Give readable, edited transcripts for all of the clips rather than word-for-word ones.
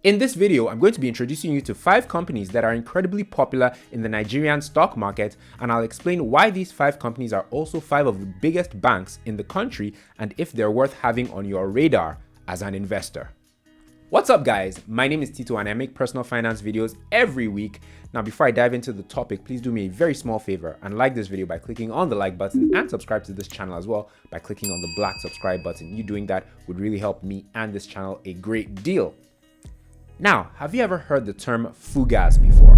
In this video, I'm going to be introducing you to 5 companies that are incredibly popular in the Nigerian stock market, and I'll explain why these 5 companies are also 5 of the biggest banks in the country and if they're worth having on your radar as an investor. What's up guys, my name is Tito and I make personal finance videos every week. Now before I dive into the topic, please do me a very small favor and like this video by clicking on the like button and subscribe to this channel as well by clicking on the black subscribe button. You doing that would really help me and this channel a great deal. Now, have you ever heard the term FUGAZ before?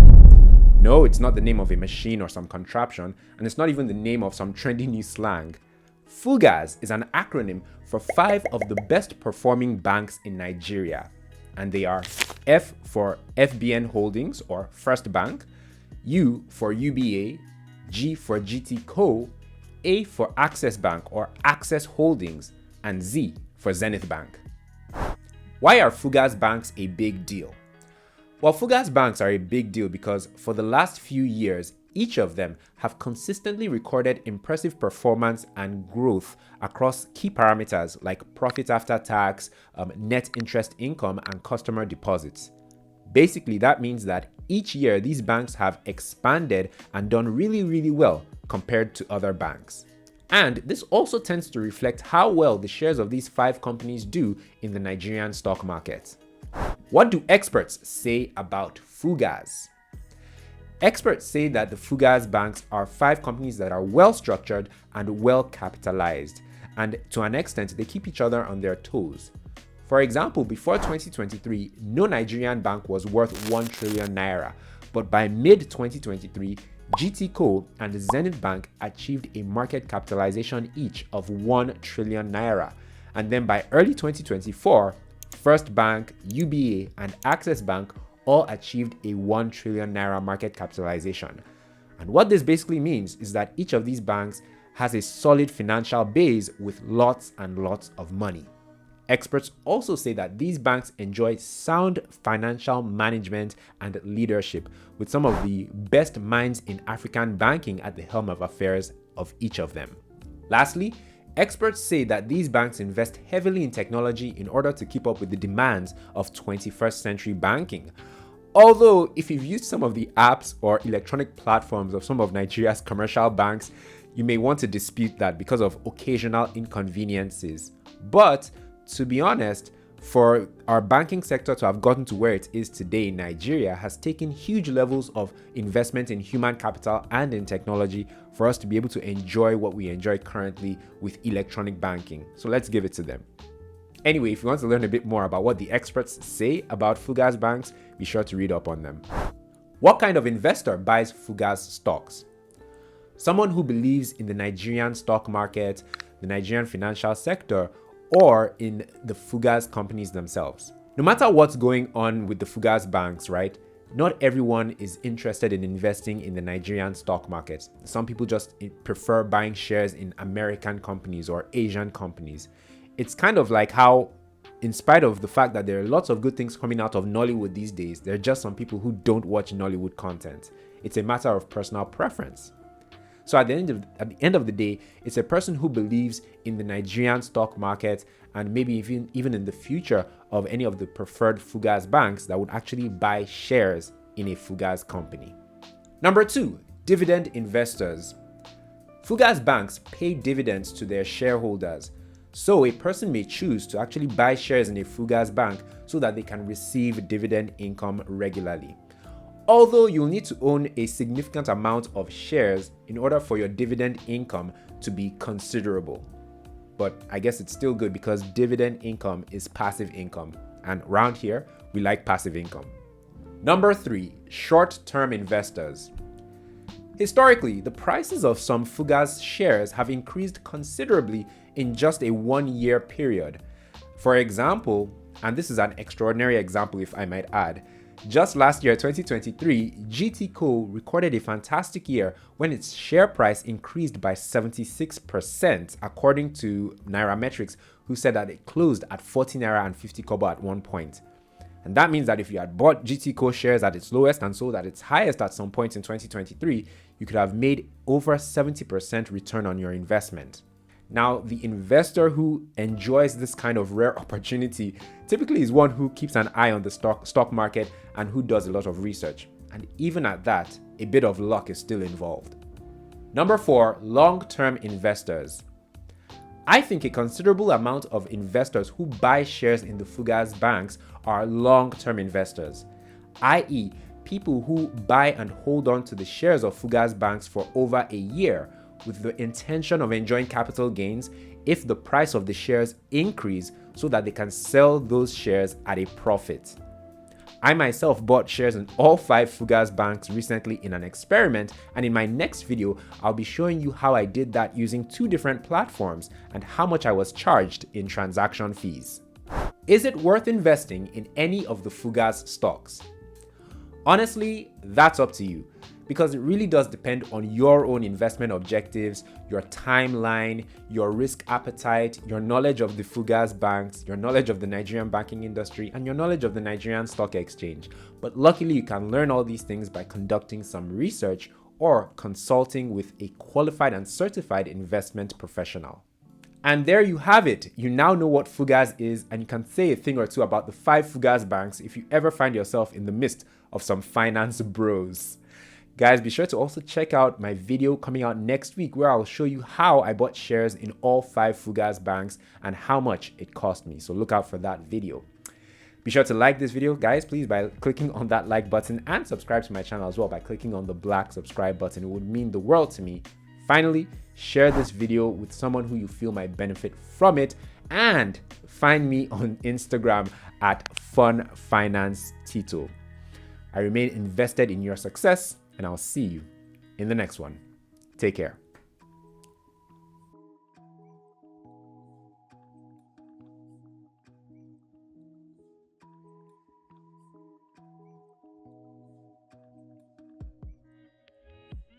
No, it's not the name of a machine or some contraption, and it's not even the name of some trendy new slang. FUGAZ is an acronym for 5 of the best performing banks in Nigeria, and they are F for FBN Holdings or First Bank, U for UBA, G for GTCO, A for Access Bank or Access Holdings, and Z for Zenith Bank. Why are FUGAZ banks a big deal? Well, FUGAZ banks are a big deal because for the last few years, each of them have consistently recorded impressive performance and growth across key parameters like profit after tax, net interest income, and customer deposits. Basically, that means that each year these banks have expanded and done really well compared to other banks. And this also tends to reflect how well the shares of these 5 companies do in the Nigerian stock market. What do experts say about FUGAZ? Experts say that the FUGAZ banks are 5 companies that are well structured and well capitalized, and to an extent they keep each other on their toes. For example, before 2023, no Nigerian bank was worth 1 trillion naira, but by mid-2023, GTCO and Zenith Bank achieved a market capitalization each of 1 trillion naira. And then by early 2024, First Bank, UBA, and Access Bank all achieved a 1 trillion naira market capitalization. And what this basically means is that each of these banks has a solid financial base with lots and lots of money. Experts also say that these banks enjoy sound financial management and leadership, with some of the best minds in African banking at the helm of affairs of each of them. Lastly, experts say that these banks invest heavily in technology in order to keep up with the demands of 21st century banking. Although, if you've used some of the apps or electronic platforms of some of Nigeria's commercial banks, you may want to dispute that because of occasional inconveniences. But to be honest, for our banking sector to have gotten to where it is today, Nigeria has taken huge levels of investment in human capital and in technology for us to be able to enjoy what we enjoy currently with electronic banking. So let's give it to them. Anyway, if you want to learn a bit more about what the experts say about FUGAZ banks, be sure to read up on them. What kind of investor buys FUGAZ stocks? Someone who believes in the Nigerian stock market, the Nigerian financial sector, or in the FUGAZ companies themselves. No matter what's going on with the FUGAZ banks, right? Not everyone is interested in investing in the Nigerian stock market. Some people just prefer buying shares in American companies or Asian companies. It's kind of like how, in spite of the fact that there are lots of good things coming out of Nollywood these days, there are just some people who don't watch Nollywood content. It's a matter of personal preference. So at the end of the day, it's a person who believes in the Nigerian stock market and maybe even in the future of any of the preferred FUGAZ banks that would actually buy shares in a FUGAZ company. Number 2, dividend investors. FUGAZ banks pay dividends to their shareholders. So a person may choose to actually buy shares in a FUGAZ bank so that they can receive dividend income regularly. Although you'll need to own a significant amount of shares in order for your dividend income to be considerable. But I guess it's still good because dividend income is passive income. And around here, we like passive income. Number 3, short-term investors. Historically, the prices of some FUGAZ shares have increased considerably in just a 1-year period. For example, and this is an extraordinary example if I might add, just last year, 2023, GTCO recorded a fantastic year when its share price increased by 76%, according to Nairametrics, who said that it closed at 40 naira and 50 kobo at one point. And that means that if you had bought GTCO shares at its lowest and sold at its highest at some point in 2023, you could have made over 70% return on your investment. Now, the investor who enjoys this kind of rare opportunity typically is one who keeps an eye on the stock market and who does a lot of research. And even at that, a bit of luck is still involved. Number 4, long-term investors. I think a considerable amount of investors who buy shares in the FUGAZ banks are long-term investors, i.e., people who buy and hold on to the shares of FUGAZ banks for over a year with the intention of enjoying capital gains if the price of the shares increase so that they can sell those shares at a profit. I myself bought shares in all 5 FUGAZ banks recently in an experiment, and in my next video, I'll be showing you how I did that using 2 different platforms and how much I was charged in transaction fees. Is it worth investing in any of the FUGAZ stocks? Honestly, that's up to you, because it really does depend on your own investment objectives, your timeline, your risk appetite, your knowledge of the FUGAZ banks, your knowledge of the Nigerian banking industry, and your knowledge of the Nigerian stock exchange. But luckily, you can learn all these things by conducting some research or consulting with a qualified and certified investment professional. And there you have it. You now know what FUGAZ is, and you can say a thing or two about the 5 FUGAZ banks if you ever find yourself in the midst of some finance bros. Guys, be sure to also check out my video coming out next week where I'll show you how I bought shares in all 5 FUGAZ banks and how much it cost me. So look out for that video. Be sure to like this video, guys, please, by clicking on that like button, and subscribe to my channel as well by clicking on the black subscribe button. It would mean the world to me. Finally, share this video with someone who you feel might benefit from it, and find me on Instagram at FunFinanceTito. I remain invested in your success, and I'll see you in the next one. Take care.